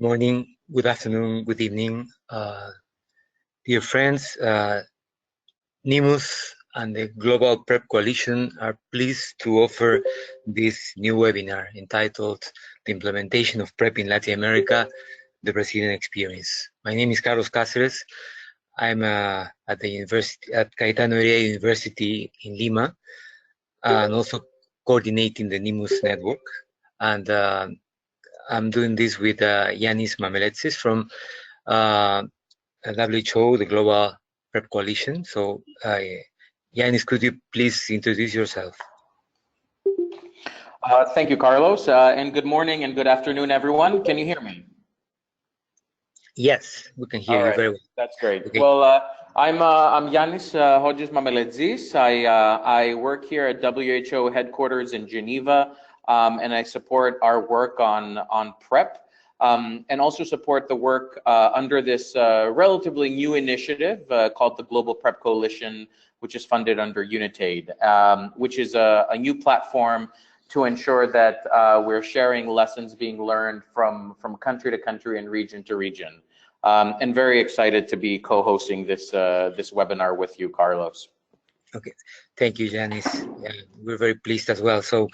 morning, good afternoon, good evening. Dear friends, NEMUS and the Global PrEP Coalition are pleased to offer this new webinar entitled The Implementation of PrEP in Latin America, the Brazilian Experience. My name is Carlos Cáceres. I'm at the university at Cayetano Heredia University in Lima, and also coordinating the NEMUS network. And I'm doing this with Yanis Mameletsis from WHO, the Global PrEP Coalition. So, Yanis, could you please introduce yourself? Thank you, Carlos, and good morning and good afternoon, everyone. Can you hear me? Yes, we can hear you very well. That's great. Okay. Well, I'm Yanis Mameletsis. I work here at WHO headquarters in Geneva, and I support our work on PrEP, and also support the work under this relatively new initiative called the Global PrEP Coalition, which is funded under UNAIDS, which is a new platform to ensure that we're sharing lessons being learned from country to country and region to region. And very excited to be co-hosting this webinar with you, Carlos. Okay, thank you, Yanis. Yeah, we're very pleased as well. So,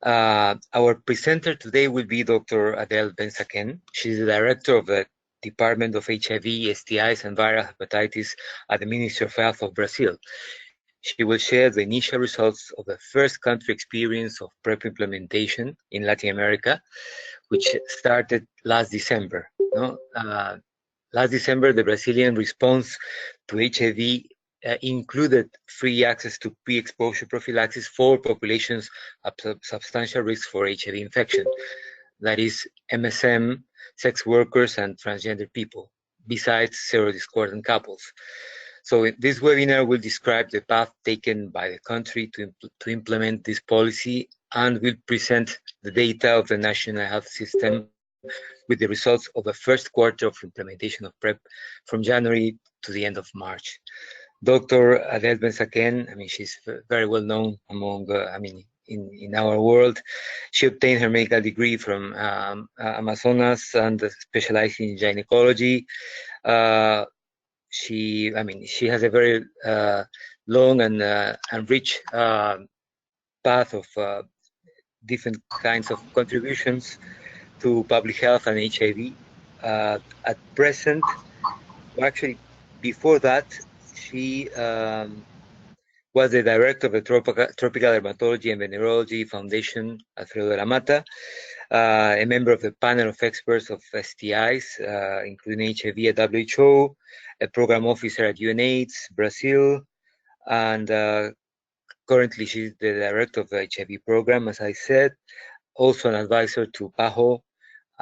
our presenter today will be Dr. Adele Ben-Saken. She's the director of the Department of HIV, STIs, and viral hepatitis at the Ministry of Health of Brazil. She will share the initial results of the first country experience of PrEP implementation in Latin America, which started last December. Last December, the Brazilian response to HIV included free access to pre-exposure prophylaxis for populations at substantial risk for HIV infection, that is MSM, sex workers, and transgender people, besides serodiscordant couples. So this webinar will describe the path taken by the country to implement this policy, and will present the data of the national health system with the results of the first quarter of implementation of PrEP from January to the end of March. Dr. Adele Ben-Saken, I mean, she's very well known among, in our world. She obtained her medical degree from Amazonas and specialized in gynecology. She has a very long and rich path of different kinds of contributions to public health and HIV. At present, actually, before that, she was the director of the Tropical Dermatology and Venereology Foundation at Alfredo de la Mata, a member of the panel of experts of STIs, including HIV at WHO, a program officer at UNAIDS, Brazil, and currently she's the director of the HIV program, as I said, also an advisor to PAHO,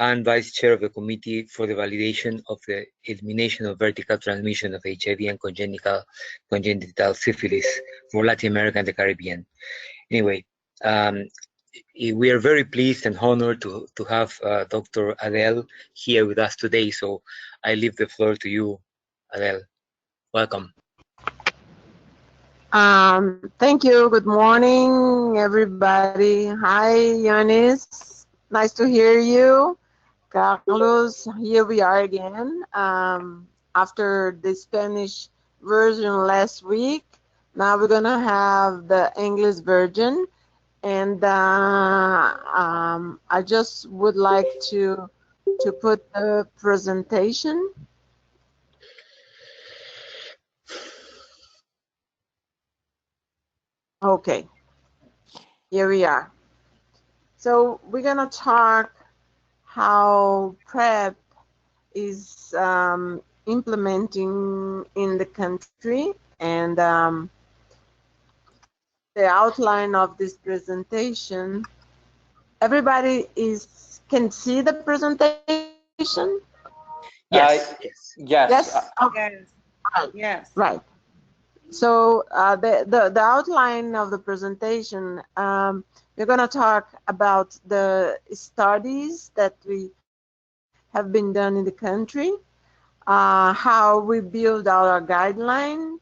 and vice chair of the Committee for the Validation of the Elimination of Vertical Transmission of HIV and congenital syphilis for Latin America and the Caribbean. Anyway, we are very pleased and honored to have Dr. Adele here with us today. So I leave the floor to you, Adele. Welcome. Thank you. Good morning, everybody. Hi, Yanis. Nice to hear you. Carlos, here we are again. After the Spanish version last week, now we're gonna have the English version. And I just would like to put the presentation. Okay, here we are. So we're gonna talk how PrEP is implementing in the country, and the outline of this presentation. Everybody can see the presentation? Yes. Yes. Okay. Yes. Right. So the outline of the presentation, we're going to talk about the studies that we have been done in the country, how we build our guideline,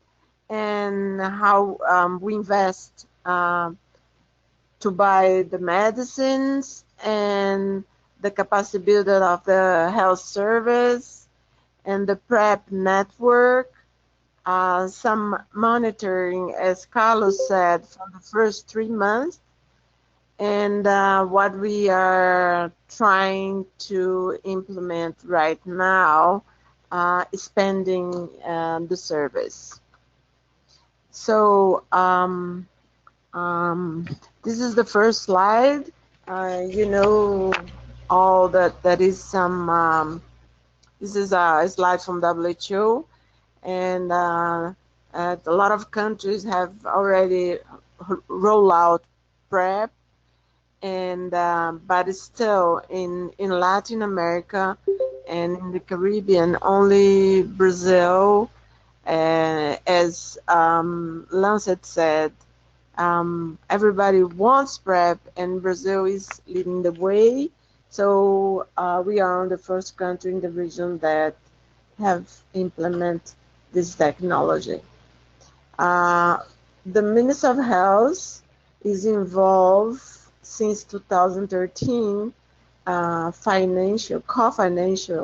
and how we invest to buy the medicines, and the capacity builder of the health service and the PrEP network, some monitoring, as Carlos said, for the first 3 months, and what we are trying to implement right now, expanding the service. So this is the first slide. You know, all that is some. This is a slide from WHO, and a lot of countries have already rolled out PrEP, and but still in Latin America and in the Caribbean, only Brazil, as Lancet said, everybody wants PrEP, and Brazil is leading the way. So we are the first country in the region that have implemented this technology. The Ministry of Health is involved since 2013, co-financial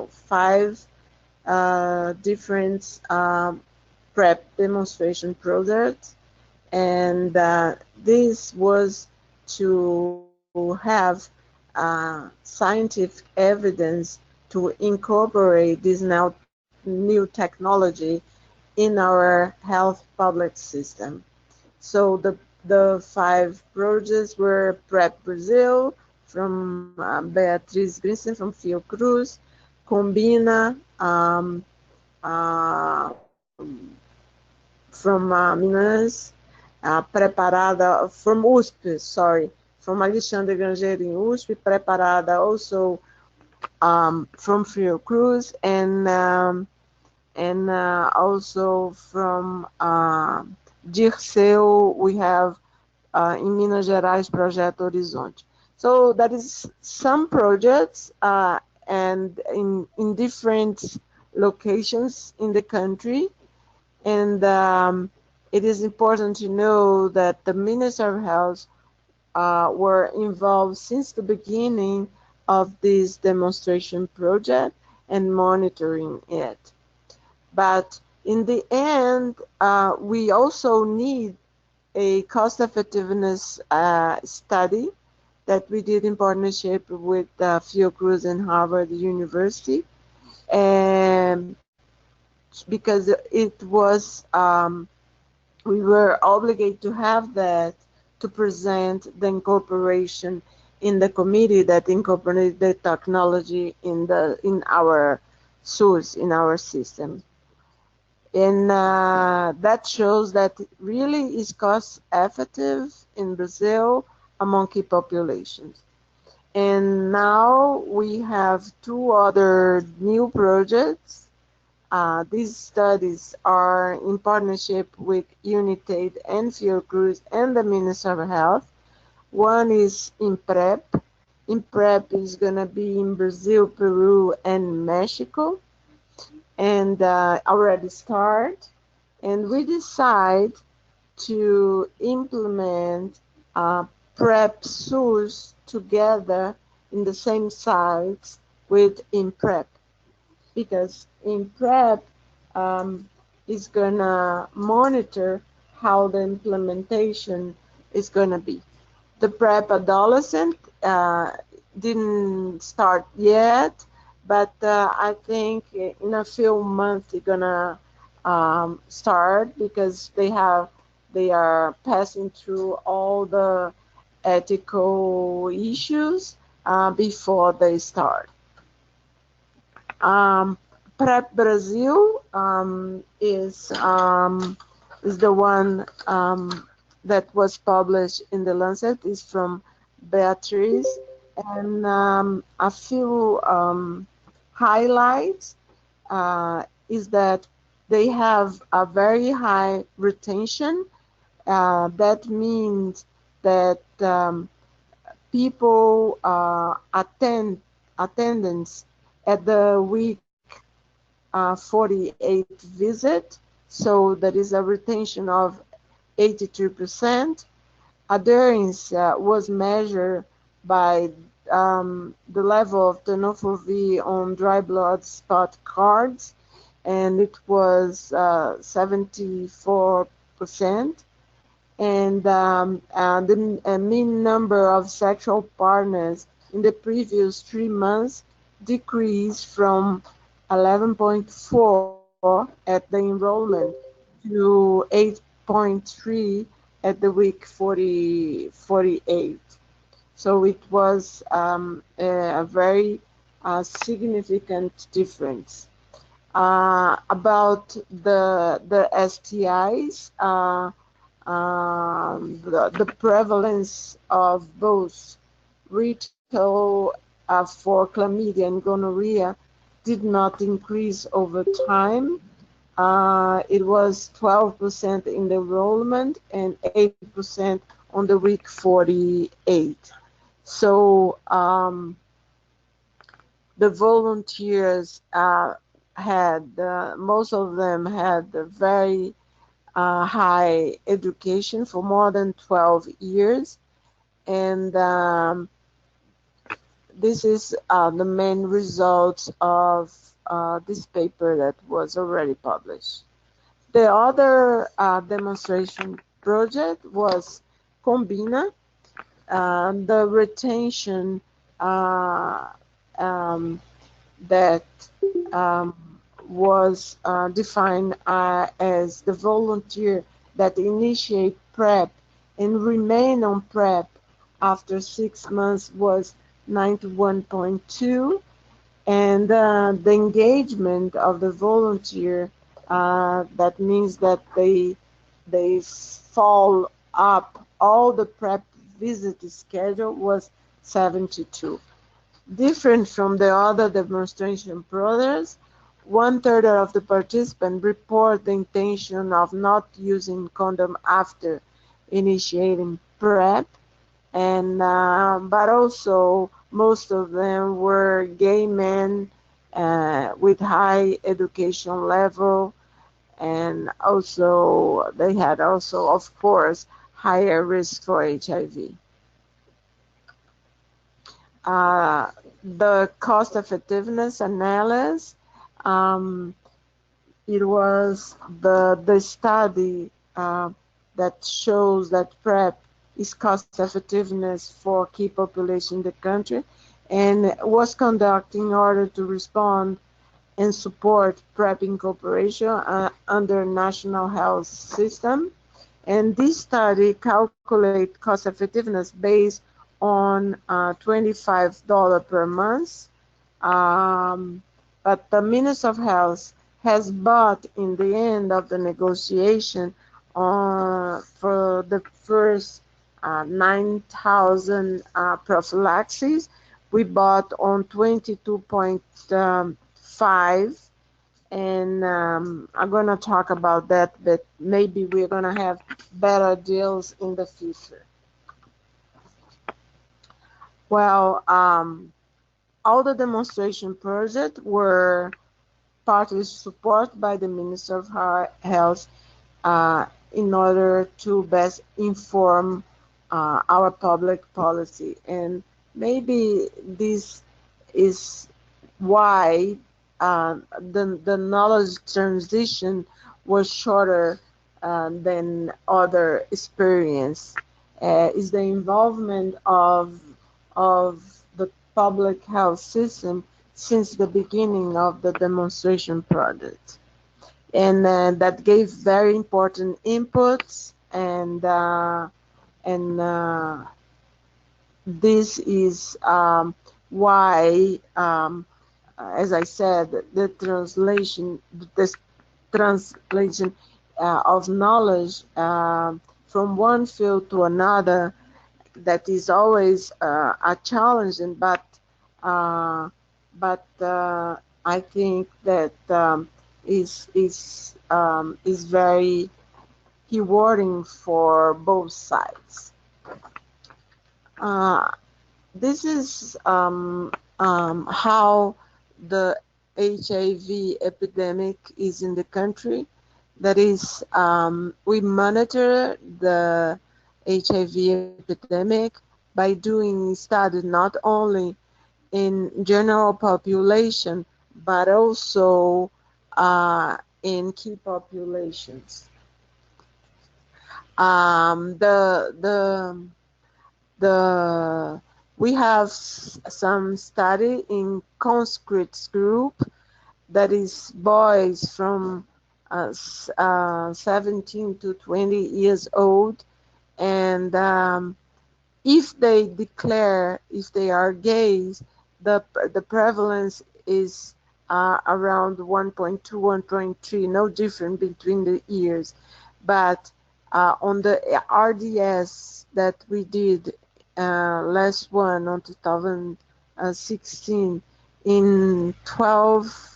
5 different PrEP demonstration projects, and this was to have scientific evidence to incorporate this new technology in our health public system. So the 5 projects were PrEP Brazil from Beatriz Grinsen from Fiocruz, Combina from Minas, Preparada from USP, sorry, from Alexandre Granger in USP, Preparada also from Fiocruz, and also from Dirceu, we have in Minas Gerais, Projeto Horizonte. So that is some projects and in different locations in the country. And it is important to know that the Ministry of Health were involved since the beginning of this demonstration project and monitoring it. But in the end, we also need a cost effectiveness study that we did in partnership with Fiocruz and Harvard University, and because it was we were obligated to have that to present the incorporation in the committee that incorporated the technology in our source, in our system. And that shows that it really is cost effective in Brazil among key populations. And now we have 2 other new projects. These studies are in partnership with UNAIDS and Fiocruz and the Ministry of Health. One is in PrEP. In PrEP is going to be in Brazil, Peru, and Mexico, and already start. And we decide to implement PrEP source together in the same sites with in PrEP, because in PrEP is gonna monitor how the implementation is gonna be. The PrEP adolescent didn't start yet, but I think in a few months it's gonna start, because they are passing through all the ethical issues before they start. PrEP Brazil is the one that was published in the Lancet. Is from Beatriz, and a few highlights is that they have a very high retention. That means that people attendance at the week 48 visit, so there is a retention of 82%. Adherence was measured by the level of tenofovir on dry blood spot cards, and it was 74%. And the mean number of sexual partners in the previous 3 months decreased from 11.4 at the enrollment to 8.3 at the week 48. So it was a very significant difference. About the STIs, the prevalence of both retail for chlamydia and gonorrhea did not increase over time. It was 12% in the enrollment and 8% on the week 48. So the volunteers had, most of them had a very high education for more than 12 years. And this is the main results of this paper that was already published. The other demonstration project was Combina. The retention that was defined as the volunteer that initiate PrEP and remain on PrEP after 6 months was 91.2, and the engagement of the volunteer, that means that they follow up all the PrEP visit schedule, was 72. Different from the other demonstration projects, 1/3 of the participants report the intention of not using condom after initiating PrEP, and but also most of them were gay men with high education level, and also they had also, of course, higher risk for HIV. The cost effectiveness analysis, it was the study that shows that PrEP is cost effectiveness for key population in the country, and was conducted in order to respond and support PrEP incorporation under national health system. And this study calculates cost effectiveness based on $25 per month. But the Ministry of Health has bought in the end of the negotiation for the first 9,000 prophylaxis. We bought on 22.5, and I'm going to talk about that, but maybe we're going to have better deals in the future. Well, all the demonstration projects were partly supported by the Minister of Health in order to best inform our public policy. And maybe this is why the knowledge transition was shorter than other experience, is the involvement of the public health system since the beginning of the demonstration project. And that gave very important inputs, and this is why, as I said, the translation of knowledge from one field to another, that is always a challenge, but I think that is very rewarding for both sides. This is how the HIV epidemic is in the country. That is, we monitor the HIV epidemic by doing studies not only in general population, but also in key populations. We have some study in conscripts group, that is boys from 17 to 20 years old, and if they declare if they are gays, the prevalence is around 1.2, 1.3, no different between the years. But on the RDS that we did, last one on 2016, in 12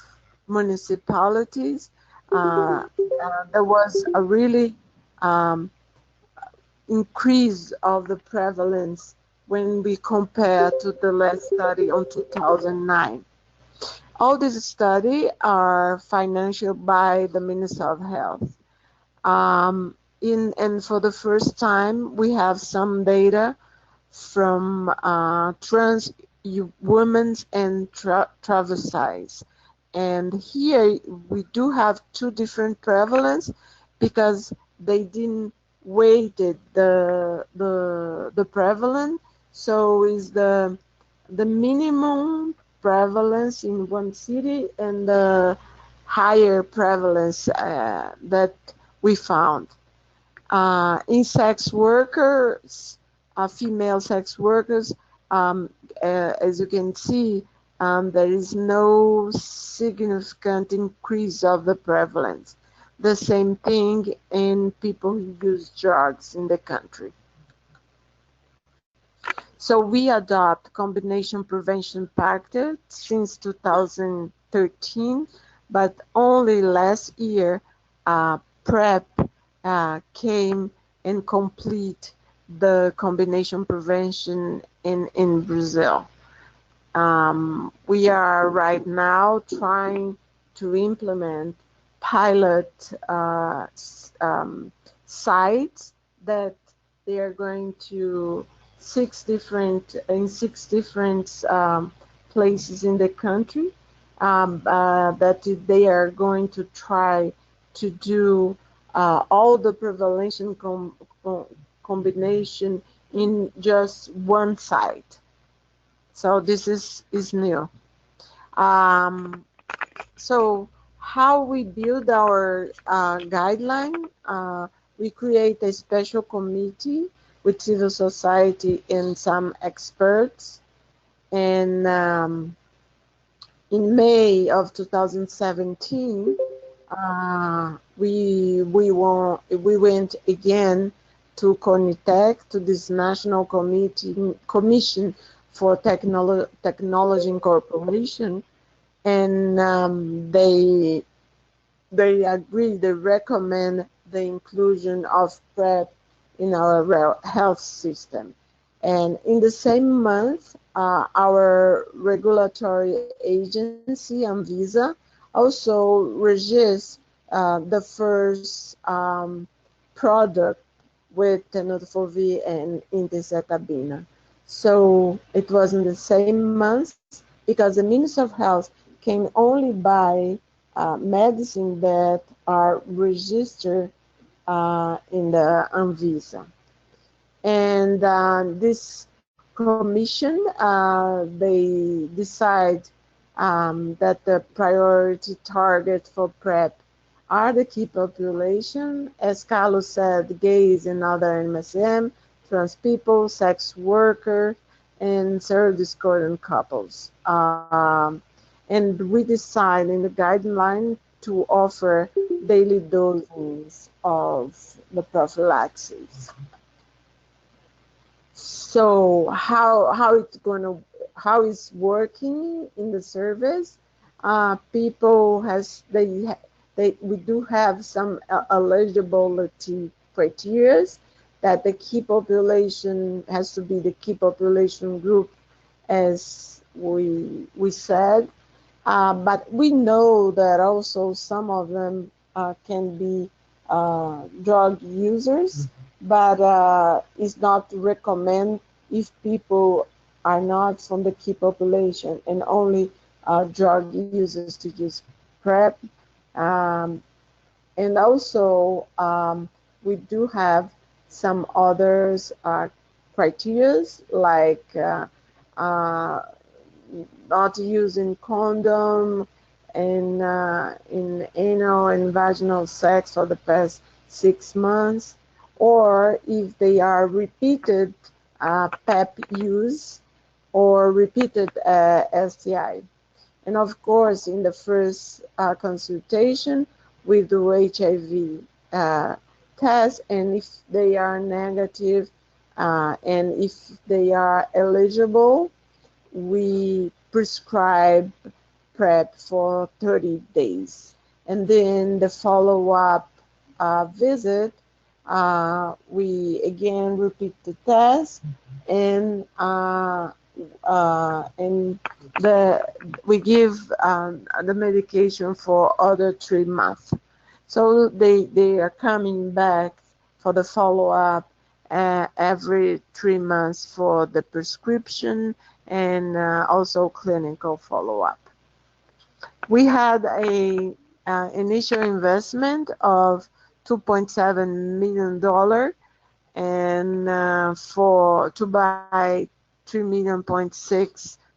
municipalities, there was a really increase of the prevalence when we compare to the last study on 2009. All these studies are financed by the Ministry of Health. And for the first time, we have some data from trans women and travestis. And here we do have two different prevalence because they didn't weighted the prevalence. So is the minimum prevalence in one city and the higher prevalence that we found. In sex workers, female sex workers, as you can see, there is no significant increase of the prevalence. The same thing in people who use drugs in the country. So we adopt combination prevention practice since 2013, but only last year PrEP came and complete the combination prevention in Brazil. We are right now trying to implement pilot sites that they are going to six different places in the country, that they are going to try to do all the prevention combination in just one site. So this is new. So how we build our guideline, we create a special committee with civil society and some experts. And in May of 2017, we went again to CONITEC, to this National Commission for Technology Incorporation, and they agree, they recommend the inclusion of PrEP in our health system. And in the same month, our regulatory agency, ANVISA, also registered the first product with tenofovir and intismetabine. So it was in the same month, because the Ministry of Health can only buy medicine that are registered in the ANVISA. And this commission, they decide that the priority target for PrEP are the key population, as Carlos said, gays and other MSM, trans people, sex workers, and serodiscordant couples. And we decide in the guideline to offer daily doses of the prophylaxis. So how it's working in the service? People we do have some eligibility criteria, that the key population has to be the key population group, as we said. But we know that also some of them can be drug users, but it's not recommended if people are not from the key population and only drug users to use PrEP. Um, and also, we do have some others criteria like uh, not using condom and in anal and vaginal sex for the past 6 months, or if they are repeated PEP use or repeated STI. And of course, in the first consultation, we do HIV test, and if they are negative and if they are eligible, we prescribe PrEP for 30 days. And then the follow-up visit, we again repeat the test, and we give the medication for other 3 months. So they are coming back for the follow-up every 3 months for the prescription and also clinical follow-up. We had a initial investment of $2.7 million and to buy 3.6 million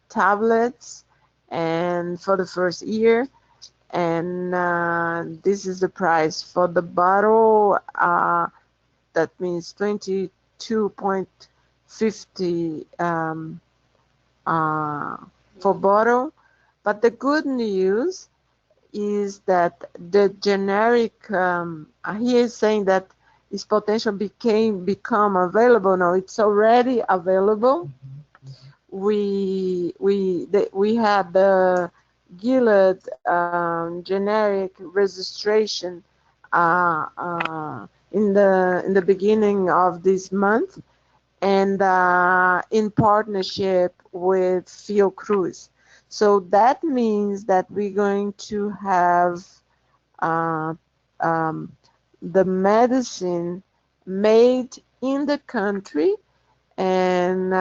tablets and for the first year. And this is the price for the bottle. That means 22.50 for bottle. But the good news is that the generic, he is saying that its potential become available now. It's already available. We had the Gilead generic registration in the beginning of this month, and in partnership with Fiocruz. So that means that we're going to have the medicine made in the country, and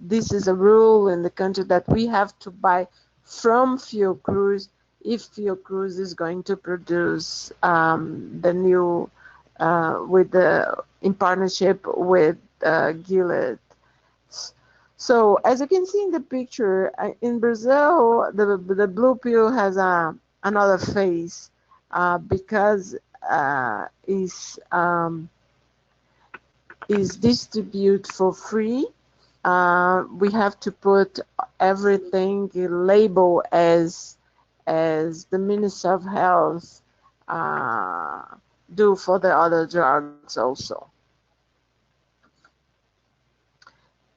this is a rule in the country that we have to buy from Fiocruz if Fiocruz is going to produce the new in partnership with Gilead. So as you can see in the picture, in Brazil, the blue pill has another face because is distributed for free. We have to put everything labeled as the Ministry of Health do for the other drugs also.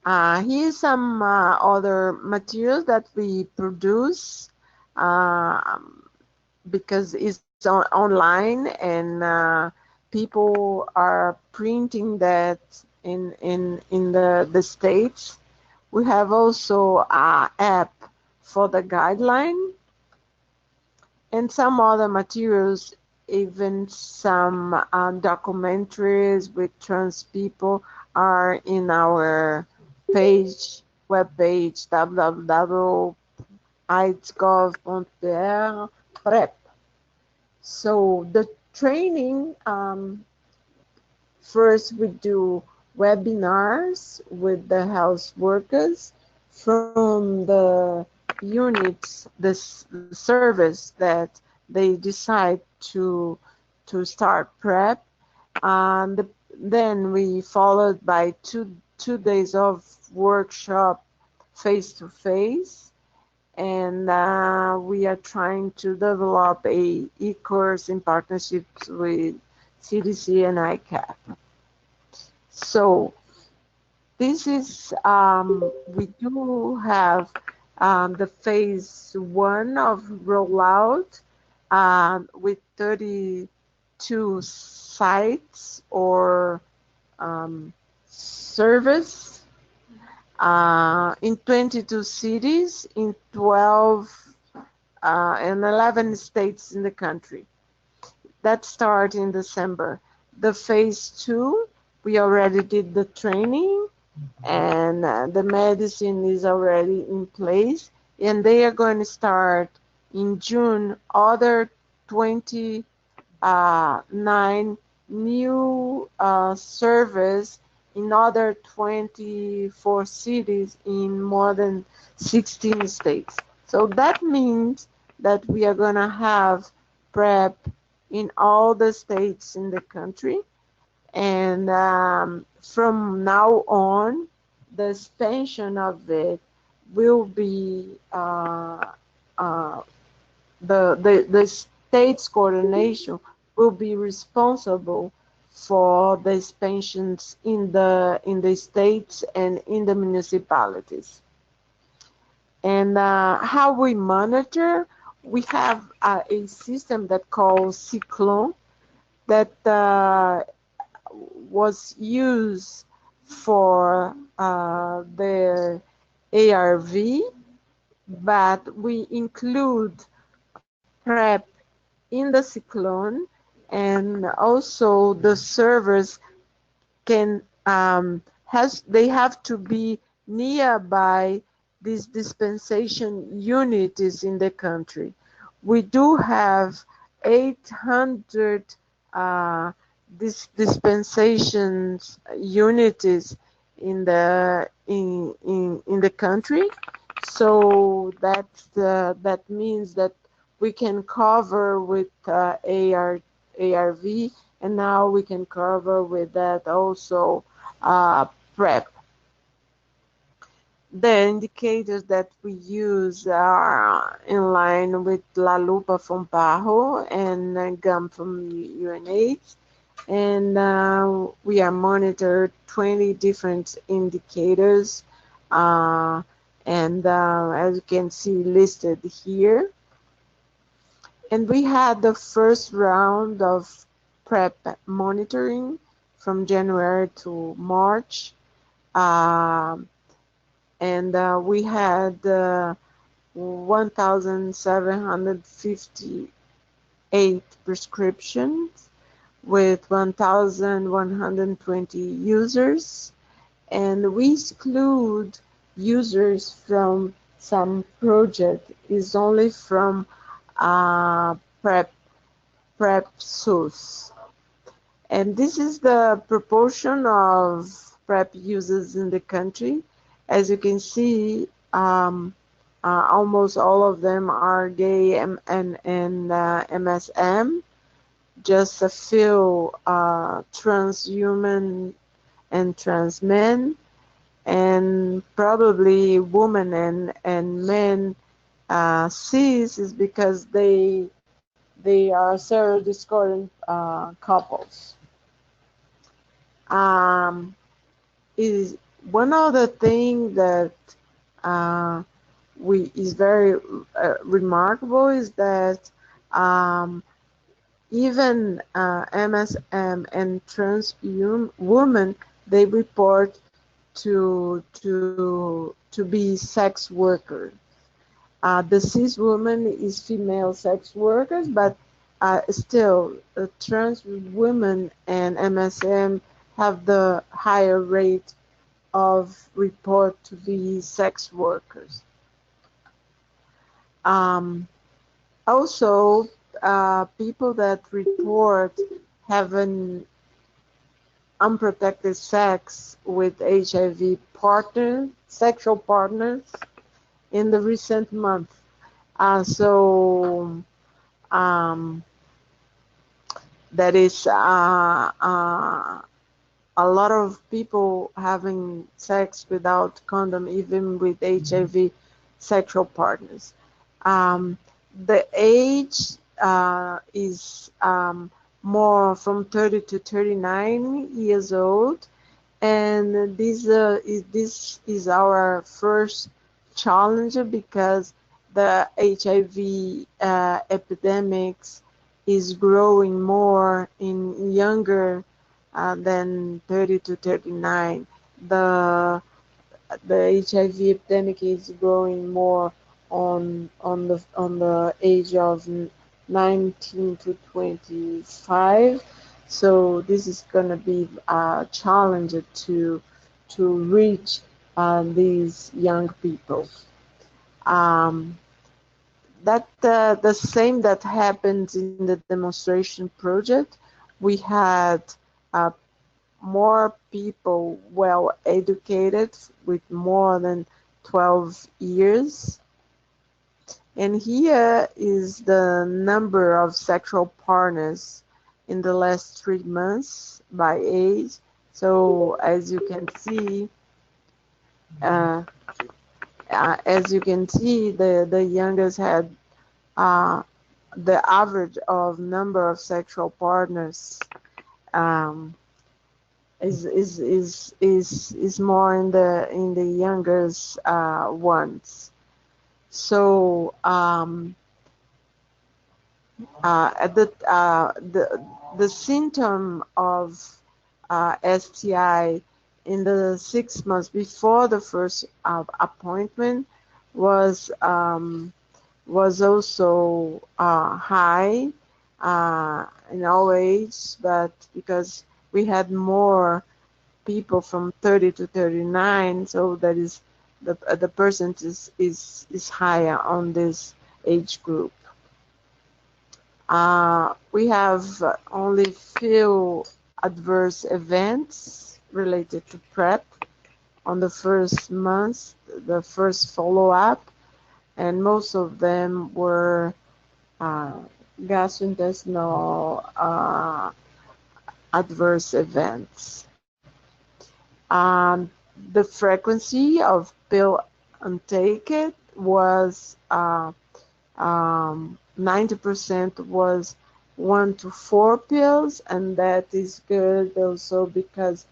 Here's some other materials that we produce because it's online, and people are printing that in the States. We have also an app for the guideline and some other materials, even some documentaries with trans people are in our webpage www.aidsgov.br PrEP. So the training, first we do webinars with the health workers from the units, the service that they decide to start PrEP, and then we followed by two days of workshop face-to-face, and we are trying to develop a e-course in partnerships with CDC and ICAP. So this is, we do have the phase 1 of rollout with 32 sites or service in 22 cities in 12 and 11 states in the country. That starts in December. The phase 2 We already did the training, and the medicine is already in place, and they are going to start in June other 29 new service in other 24 cities in more than 16 states. So that means that we are going to have PrEP in all the states in the country. And from now on, the expansion of it will be the state's coordination will be responsible for the expansions in the states and in the municipalities. And how we monitor, we have a system that called SICLOM that was used for the ARV, but we include PrEP in the SICLOM, and also the servers can they have to be nearby these dispensation units in the country. We do have 800 dispensations units in the country, so that means that we can cover with ARV, and now we can cover with that also PrEP. The indicators that we use are in line with Lupa from PAHO and GUM from UNAIDS, and we are monitored 20 different indicators, and as you can see listed here. And we had the first round of PrEP monitoring from January to March. And we had 1,758 prescriptions with 1,120 users. And we exclude users from some project, is only from PrEP SUS. And this is the proportion of PrEP users in the country. As you can see, almost all of them are gay and MSM, just a few transhuman and trans men, and probably women and men cis is because they are serodiscordant couples. Is one other thing that is very remarkable is that even MSM and trans women, they report to be sex workers. The cis woman is female sex workers, but still trans women and MSM have the higher rate of report to be sex workers. Also, people that report having unprotected sex with HIV partners, sexual partners, in the recent month. That is a lot of people having sex without condom, even with HIV sexual partners. The age is more from 30 to 39 years old, and this is our first challenge because the HIV epidemics is growing more in younger than 30 to 39. The HIV epidemic is growing more on the age of 19 to 25, So this is going to be a challenge to reach these young people. That the same that happened in the demonstration project, we had more people well educated with more than 12 years. And here is the number of sexual partners in the last 3 months by age. So as you can see, the youngest had the average of number of sexual partners is more in the youngest ones. So the symptom of STI in the 6 months before the first appointment was also high in all ages, but because we had more people from 30 to 39, so that is the percentage is higher on this age group. We have only few adverse events related to PrEP on the first month, the first follow-up, and most of them were gastrointestinal adverse events. The frequency of pill intake was 90% was 1 to 4 pills, and that is good also because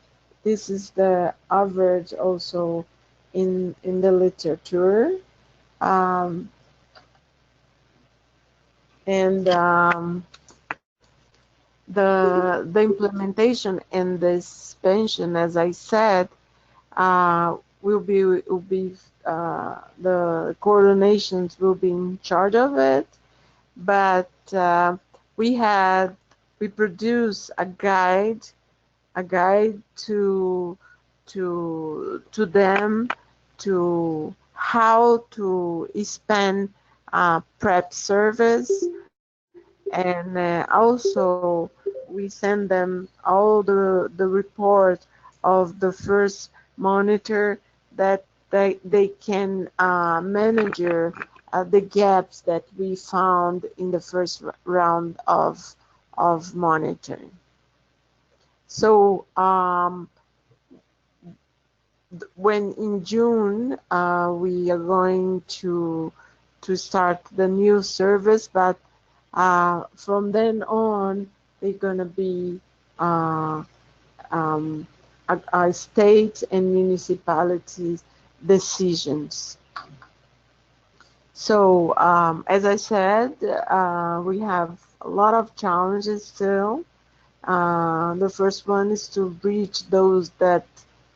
this is the average also in the literature. The implementation and the suspension, as I said, will be the coordinations will be in charge of it, but we produced a guide to them to how to spend PrEP service, and also we send them all the report of the first monitor that they can manage the gaps that we found in the first round of monitoring. So when in June we are going to start the new service, but from then on they're going to be states and municipalities decisions. So as I said, we have a lot of challenges still. The first one is to reach those that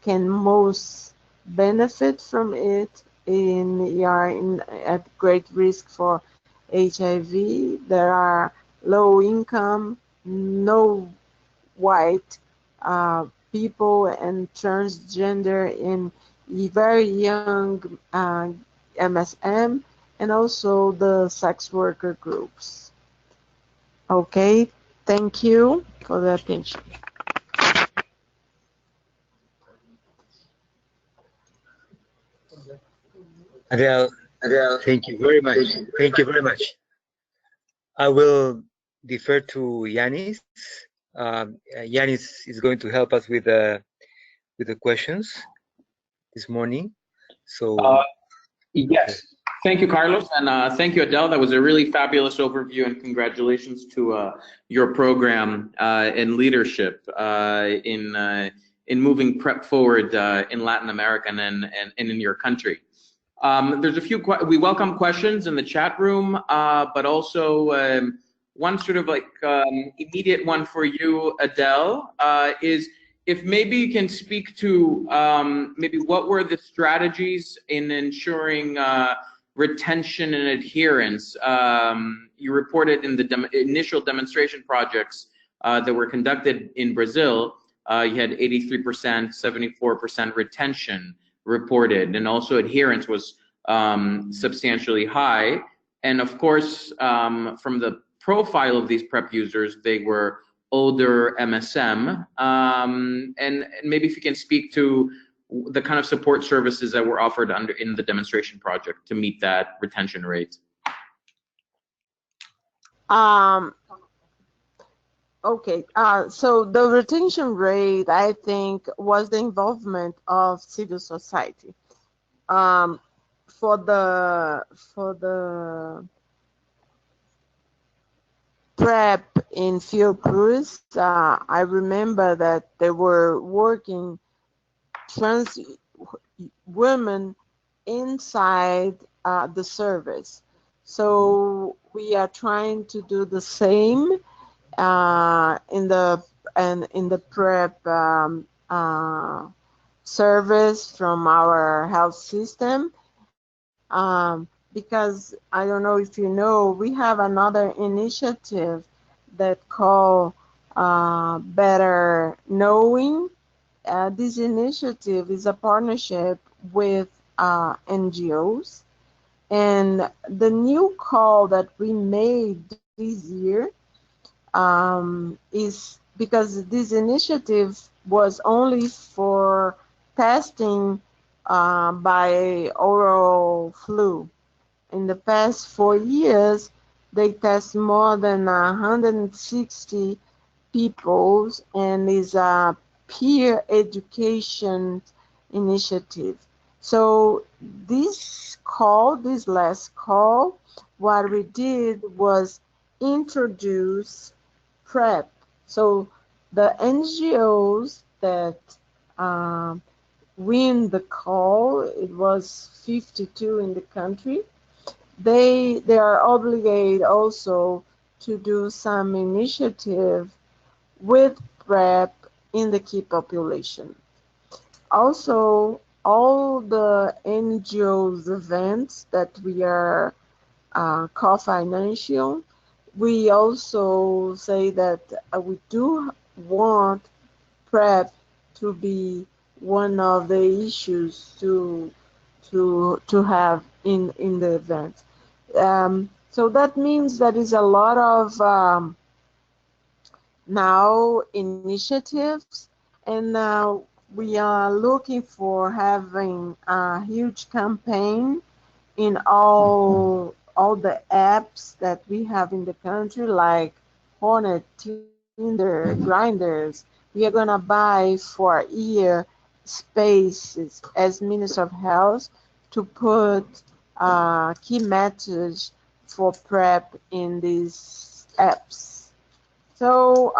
can most benefit from it and are at great risk for HIV. There are low income, no white people, and transgender and very young MSM, and also the sex worker groups. Okay, thank you for the attention. Adele, thank you very much. Thank you very much. I will defer to Yanis. Yanis is going to help us with the questions this morning. So yes, thank you, Carlos, and thank you, Adele. That was a really fabulous overview, and congratulations to your program and leadership in moving PrEP forward in Latin America and in your country. There's a few, we welcome questions in the chat room, but also one sort of like immediate one for you, Adele, is if maybe you can speak to maybe what were the strategies in ensuring retention and adherence. You reported in the initial demonstration projects that were conducted in Brazil, you had 83%, 74% retention reported, and also adherence was substantially high. And of course, from the profile of these PrEP users, they were older MSM. And maybe if you can speak to the kind of support services that were offered in the demonstration project to meet that retention rate. Okay, so the retention rate, I think, was the involvement of civil society. For the PrEP in Fiocruz, I remember that they were working trans women inside the service. So we are trying to do the same in the PrEP service from our health system. Because I don't know if you know, we have another initiative that called Better Knowing. This initiative is a partnership with NGOs, and the new call that we made this year is because this initiative was only for testing by oral flu. In the past 4 years, they test more than 160 people, and is a peer education initiative. So this last call, what we did was introduce PrEP. So the NGOs that win the call, it was 52 in the country, they are obligated also to do some initiative with PrEP in the key population. Also, all the NGOs events that we are co-financial, we also say that we do want PrEP to be one of the issues to have in the event. So that means there is a lot of now initiatives, and now we are looking for having a huge campaign in all the apps that we have in the country, like Hornet, Tinder, Grinders. We are gonna buy for a year spaces as Minister of Health to put key message for PrEP in these apps. So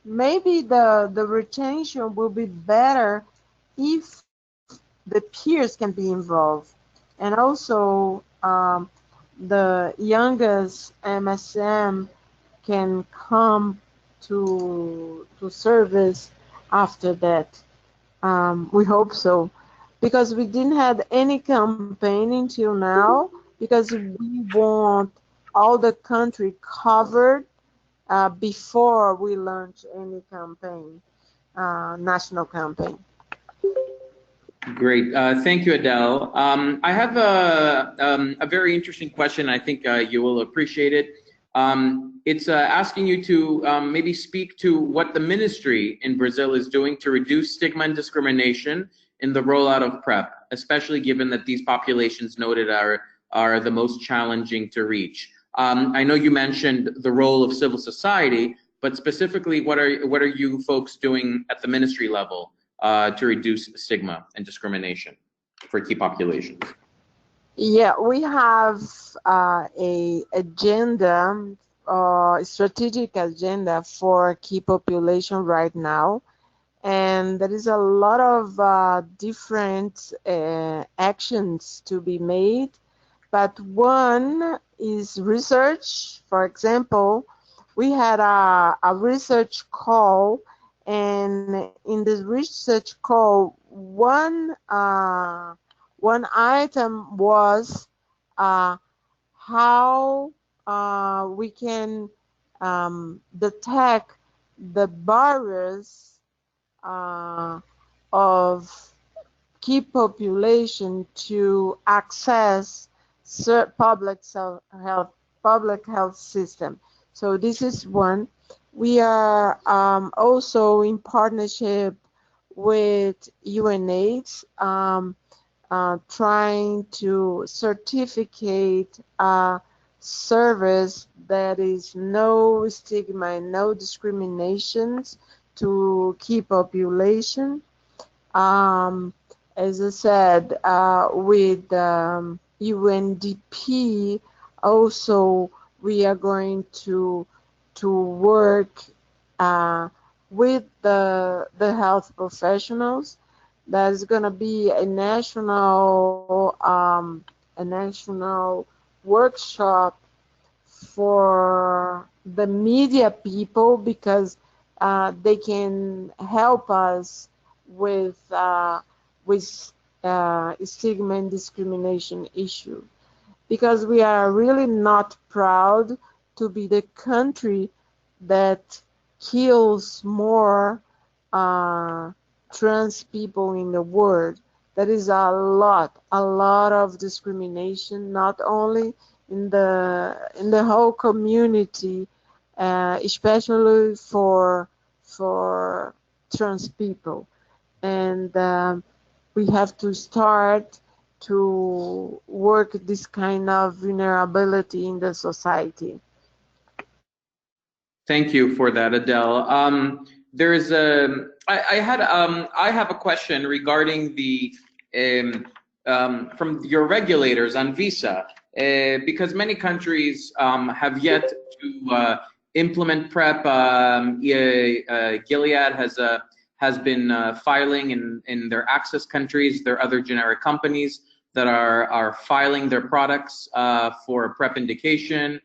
maybe the retention will be better if the peers can be involved, and also the youngest MSM can come to service after that. We hope so, because we didn't have any campaign until now, because we want all the country covered before we launch any campaign, national campaign. Great. Thank you, Adele. I have a very interesting question. I think you will appreciate it. It's asking you to maybe speak to what the ministry in Brazil is doing to reduce stigma and discrimination in the rollout of PrEP, especially given that these populations noted are the most challenging to reach. I know you mentioned the role of civil society, but specifically, what are you folks doing at the ministry level to reduce stigma and discrimination for key populations? Yeah, we have a agenda, strategic agenda for key population right now, and there is a lot of different actions to be made. But one is research. For example, we had a research call, and in this research call, one item was how we can detect the barriers of key population to access public health system. So this is one. We are also in partnership with UNAIDS, trying to certificate a service that is no stigma and no discriminations to key population. As I said, with UNDP, also we are going to work with the health professionals. There's going to be a national workshop for the media people, because they can help us with stigma and discrimination issue, because we are really not proud to be the country that kills more trans people in the world. That is a lot of discrimination, not only in the whole community, especially for trans people. And we have to start to work this kind of vulnerability in the society. Thank you for that, Adele. I have a question regarding the from your regulators on visa, because many countries have yet to implement PrEP. Gilead has been filing in their access countries. There are other generic companies that are filing their products for PrEP indication.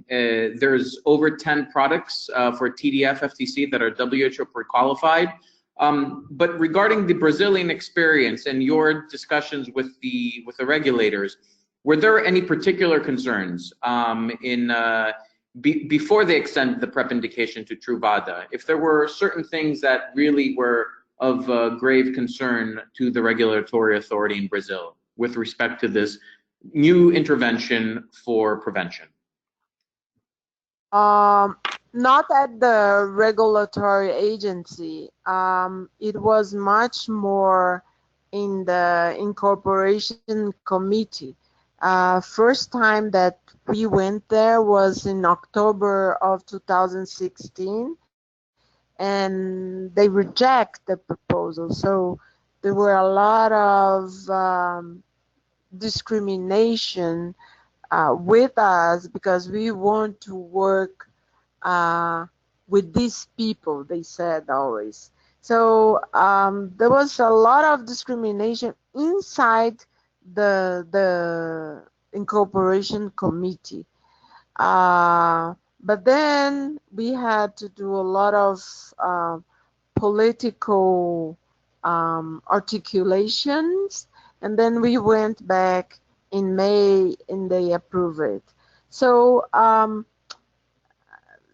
There's over 10 products for TDF+FTC that are WHO pre-qualified. But regarding the Brazilian experience and your discussions with the regulators, were there any particular concerns before they extended the PrEP indication to Truvada? If there were certain things that really were of grave concern to the regulatory authority in Brazil with respect to this new intervention for prevention? Not at the regulatory agency. It was much more in the incorporation committee. First time that we went there was in October of 2016, and they reject the proposal. So there were a lot of discrimination with us, because we want to work with these people, they said always. So there was a lot of discrimination inside the incorporation committee. But then we had to do a lot of political articulations, and then we went back in May and they approved it. So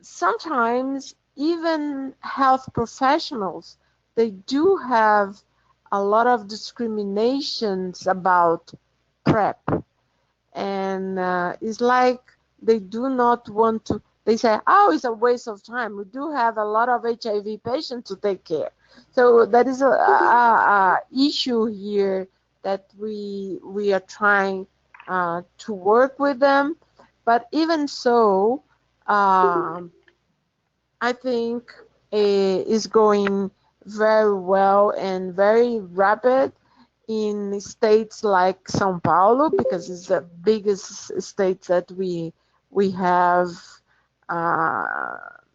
sometimes even health professionals, they do have a lot of discriminations about PrEP. And it's like they do not want to, they say, oh, it's a waste of time. We do have a lot of HIV patients to take care. So that is a issue here that we are trying to work with them. But even so, I think is going very well and very rapid in states like São Paulo, because it's the biggest state that we have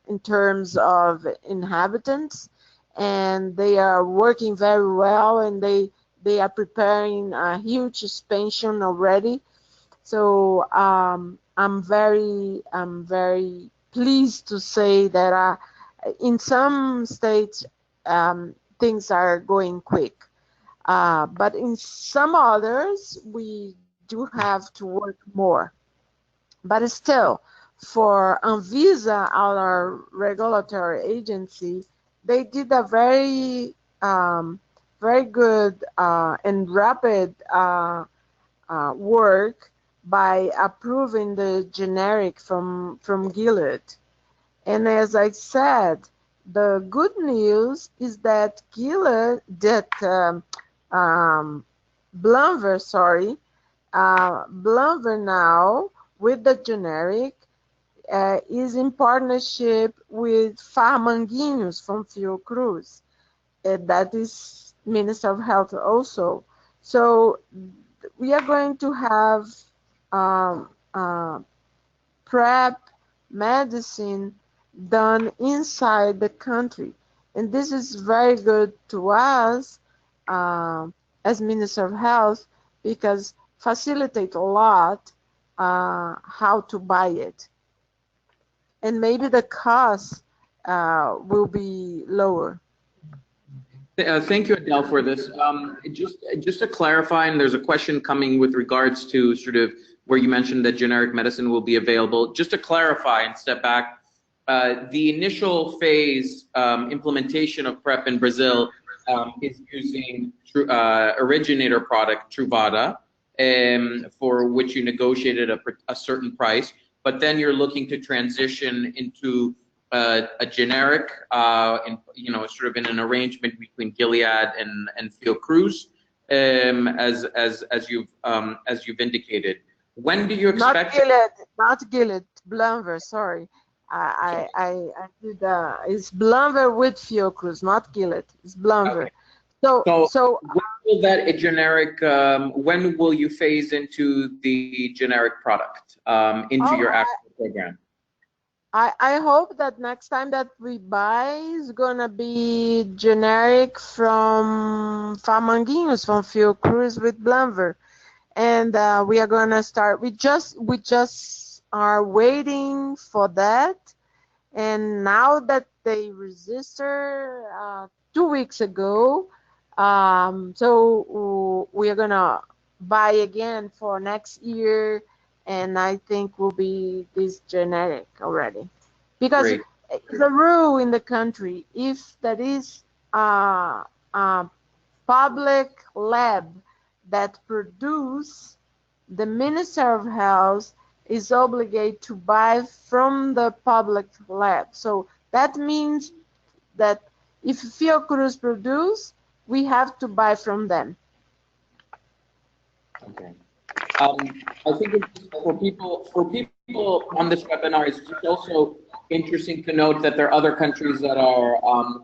in terms of inhabitants, and they are working very well, and they are preparing a huge expansion already. So I'm very pleased to say that in some states things are going quick, but in some others we do have to work more. But still, for Anvisa, our regulatory agency, they did a very good and rapid work by approving the generic from Gilead. And as I said, the good news is that Blumver now with the generic is in partnership with Farmanguinhos from Fiocruz. That is Minister of Health also. So we are going to have PrEP medicine done inside the country. And this is very good to us as Minister of Health because facilitate a lot how to buy it. And maybe the cost will be lower. Thank you, Adele, for this. Just to clarify, and there's a question coming with regards to sort of where you mentioned that generic medicine will be available. Just to clarify and step back, the initial phase implementation of PrEP in Brazil is using originator product Truvada, for which you negotiated a certain price, but then you're looking to transition into a generic, sort of in an arrangement between Gilead and Fiocruz, as you've indicated. When do you expect? Not Gilead, Blumver. Sorry, I did. It's Blumver with Fiocruz, not Gilead. It's Blumver. Okay. So when will that generic? When will you phase into the generic product into your actual program? I hope that next time that we buy is gonna be generic from Farmanguinhos, from Fiocruz with Blumver, and we are gonna start. We just are waiting for that, and now that they registered 2 weeks ago, so we are gonna buy again for next year. And I think will be this generic already, because Great. the rule in the country, if there is a public lab that produce, the Minister of Health is obligated to buy from the public lab. So that means that if Fiocruz produce, we have to buy from them. Okay. I think for people on this webinar, it's just also interesting to note that there are other countries that are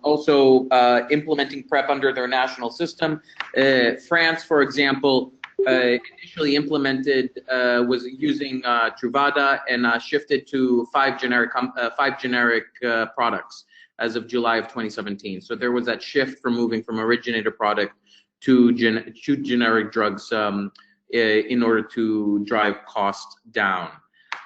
also implementing PrEP under their national system. France, for example, initially implemented was using Truvada and shifted to five generic products as of July of 2017. So there was that shift from moving from originator product to generic drugs in order to drive costs down.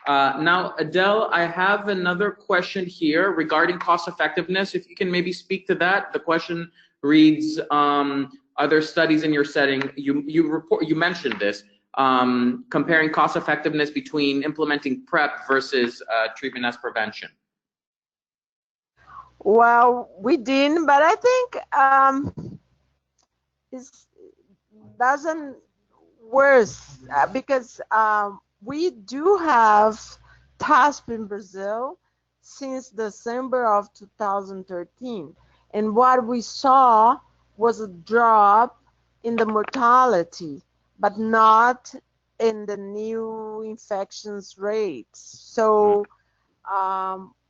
Now, Adele, I have another question here regarding cost effectiveness. If you can maybe speak to that. The question reads, are there studies in your setting, you mentioned this, comparing cost effectiveness between implementing PrEP versus treatment as prevention? Well, we didn't, but I think it doesn't worse because we do have TASP in Brazil since December of 2013, and what we saw was a drop in the mortality, but not in the new infections rates. So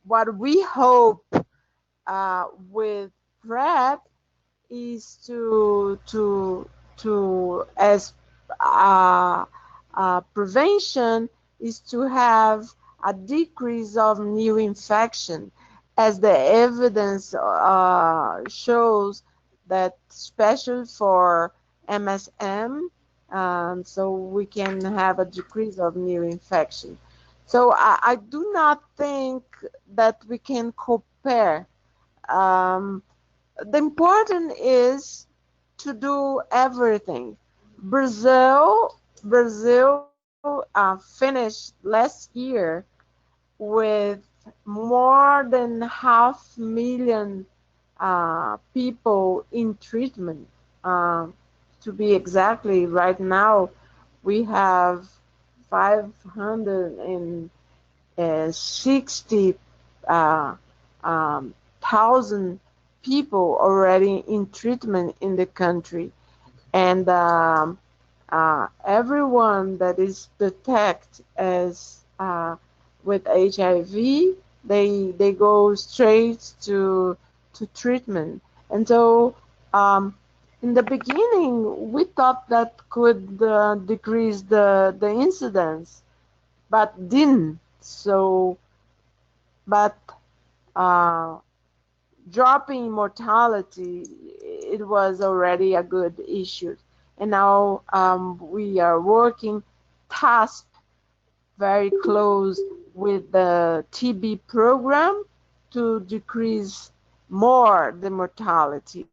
what we hope with PrEP is to as prevention is to have a decrease of new infection, as the evidence shows that, especially for MSM, so we can have a decrease of new infection. So I do not think that we can compare. The important is to do everything. Brazil finished last year with more than 500,000 people in treatment. To be exactly, right now we have 560 thousand people already in treatment in the country, and everyone that is detected as with HIV, they go straight to treatment. And so, in the beginning, we thought that could decrease the incidence, but didn't. So, but uh, dropping mortality, it was already a good issue. And now we are working task very close with the TB program to decrease more the mortality.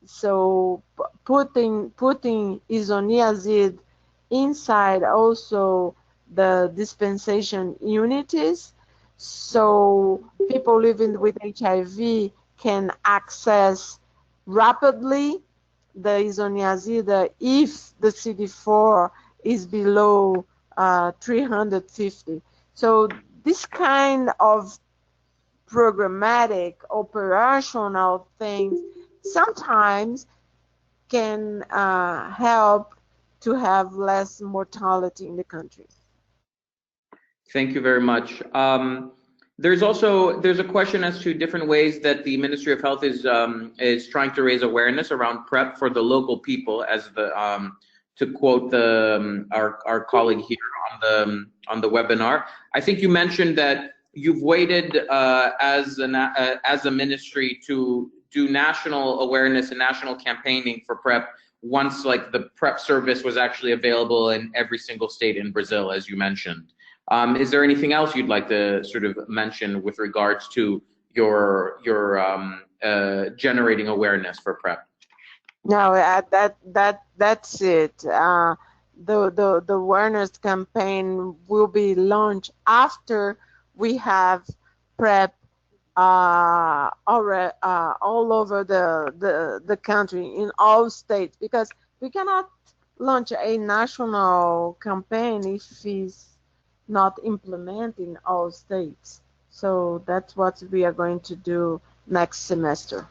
So putting isoniazid inside also the dispensation unities, so people living with HIV can access rapidly the isoniazid if the CD4 is below 350. So this kind of programmatic operational things sometimes can help to have less mortality in the country. Thank you very much. There's a question as to different ways that the Ministry of Health is trying to raise awareness around PrEP for the local people, as the to quote our colleague here on the webinar. I think you mentioned that you've waited as a ministry to do national awareness and national campaigning for PrEP once like the PrEP service was actually available in every single state in Brazil, as you mentioned. Is there anything else you'd like to sort of mention with regards to your generating awareness for PrEP? No, that's it. The awareness campaign will be launched after we have PrEP all over the country, in all states, because we cannot launch a national campaign if it's not implemented in all states. So that's what we are going to do next semester.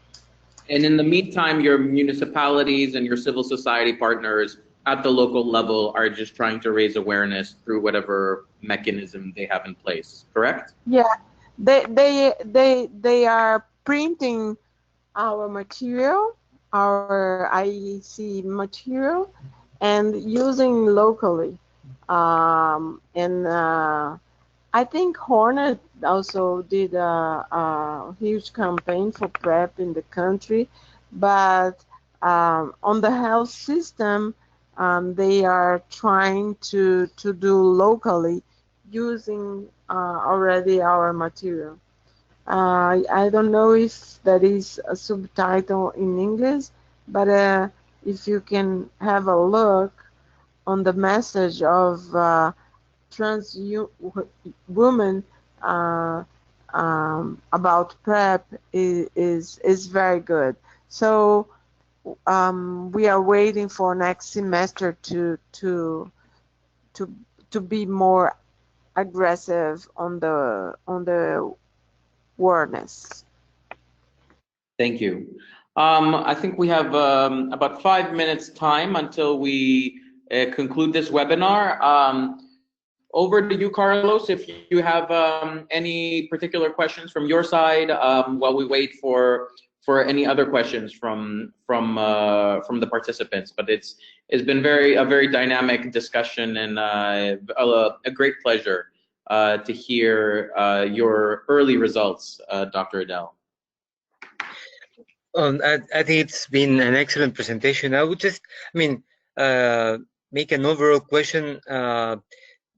And in the meantime, your municipalities and your civil society partners at the local level are just trying to raise awareness through whatever mechanism they have in place, correct? Yeah, they are printing our material, our IEC material, and using locally. I think Hornet also did a huge campaign for PrEP in the country, but on the health system, they are trying to do locally using already our material. I don't know if that is a subtitle in English, but if you can have a look on the message of trans women about PrEP is very good. So we are waiting for next semester to be more aggressive on the awareness. Thank you. I think we have about 5 minutes time until we conclude this webinar. Over to you, Carlos, if you have any particular questions from your side while we wait for any other questions from the participants. But it's been a very dynamic discussion, and a great pleasure to hear your early results, Dr. Adele. I think it's been an excellent presentation. I would just, make an overall question.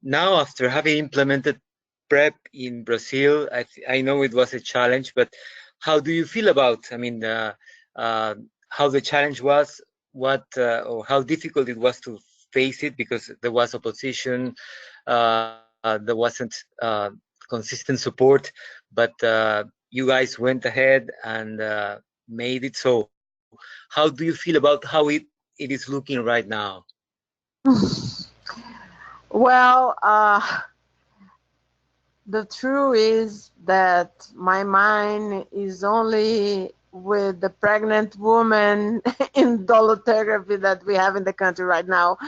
Now, after having implemented PrEP in Brazil, I know it was a challenge, but how do you feel about, how the challenge was, or how difficult it was to face it, because there was opposition, there wasn't consistent support, but you guys went ahead and made it. So how do you feel about how it is looking right now? Well, the truth is that my mind is only with the pregnant woman in dolutegravir that we have in the country right now.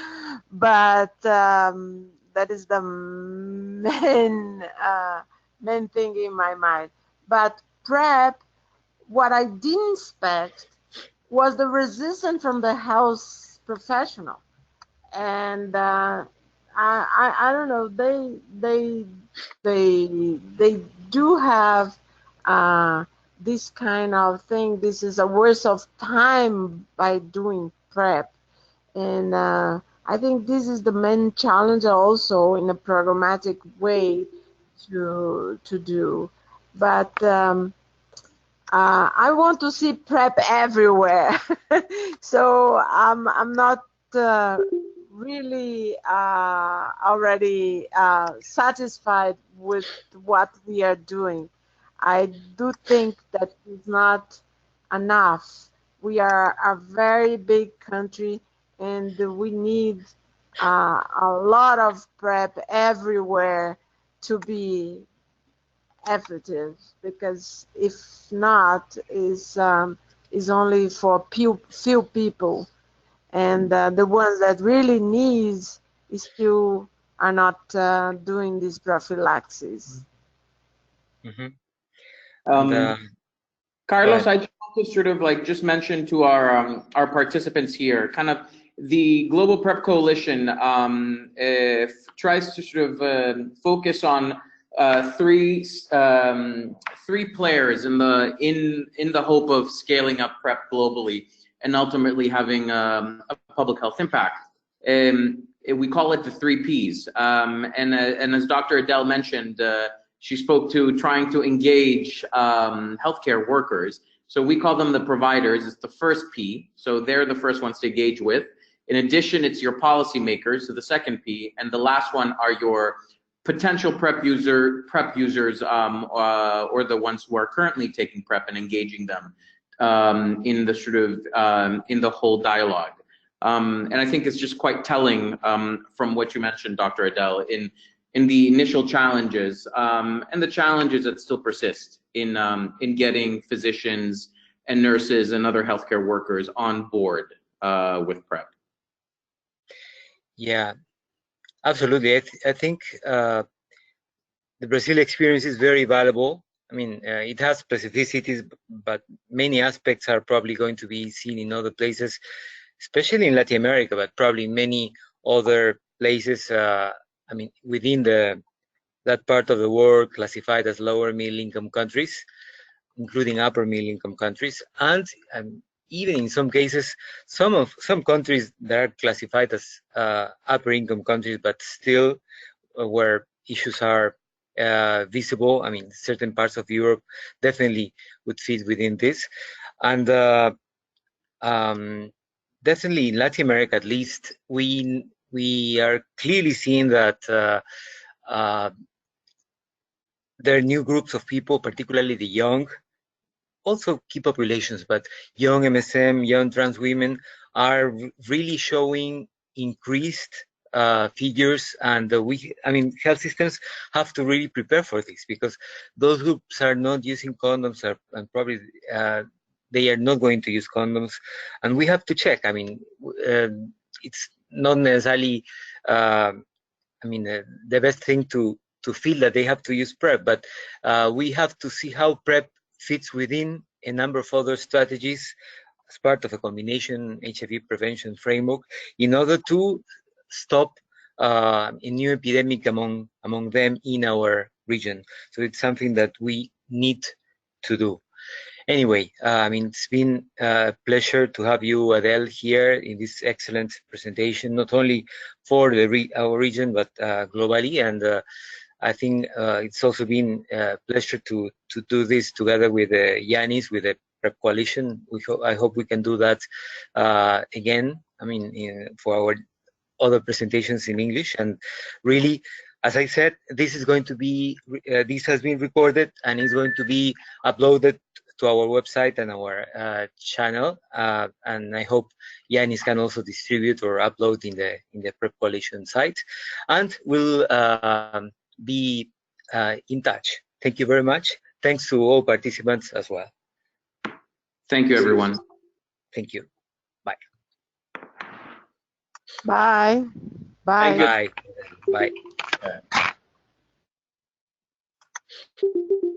But that is the main thing in my mind. But PrEP, what I didn't expect was the resistance from the health professional. And I don't know, they do have this kind of thing. This is a waste of time by doing PrEP, and I think this is the main challenge also in a programmatic way to do. But I want to see PrEP everywhere, so I'm not really already satisfied with what we are doing. I do think that it's not enough. We are a very big country, and we need a lot of PrEP everywhere to be effective, because if not, is only for few people, and the ones that really needs still are not doing this prophylaxis. Mm-hmm. Carlos, I just want to sort of like just mention to our participants here, kind of the Global PrEP Coalition tries to sort of focus on three players in the hope of scaling up PrEP globally and ultimately having a public health impact. We call it the 3 Ps. And as Dr. Adele mentioned, she spoke to trying to engage healthcare workers. So we call them the providers. It's the first P. So they're the first ones to engage with. In addition, it's your policymakers, so the second P. And the last one are your potential PrEP users, or the ones who are currently taking PrEP and engaging them in the sort of in the whole dialogue. And I think it's just quite telling from what you mentioned, Dr. Adele, in the initial challenges and the challenges that still persist in getting physicians and nurses and other healthcare workers on board with PrEP. Yeah, absolutely. I think the Brazil experience is very valuable. I mean, it has specificities, but many aspects are probably going to be seen in other places, especially in Latin America, but probably many other places. I mean, within that part of the world classified as lower middle income countries, including upper middle income countries, and even in some cases, some countries that are classified as upper income countries, but still where issues are visible. I mean, certain parts of Europe definitely would fit within this, and definitely in Latin America, at least, we are clearly seeing that there are new groups of people, particularly the young, also key populations, but young MSM, young trans women are really showing increased figures, and I mean, health systems have to really prepare for this, because those groups are not using condoms, and probably they are not going to use condoms, and we have to check. I mean, it's not necessarily, I mean, the best thing to feel that they have to use PrEP, but we have to see how PrEP fits within a number of other strategies as part of a combination HIV prevention framework in order to stop a new epidemic among them in our region. So it's something that we need to do. Anyway, I mean, it's been a pleasure to have you, Adele, here in this excellent presentation, not only for our region, but globally. And I think it's also been a pleasure to do this together with Yanis, with the PrEP Coalition. I hope we can do that again. I mean, for our other presentations in English, and really As I said, this is going to be, this has been recorded and is going to be uploaded to our website and our channel. And I hope Yanis can also distribute or upload in the PrEP Coalition site. And we'll be in touch. Thank you very much. Thanks to all participants as well. Thank you, everyone. Thank you. Bye. Bye. Bye. Bye. Bye. Bye.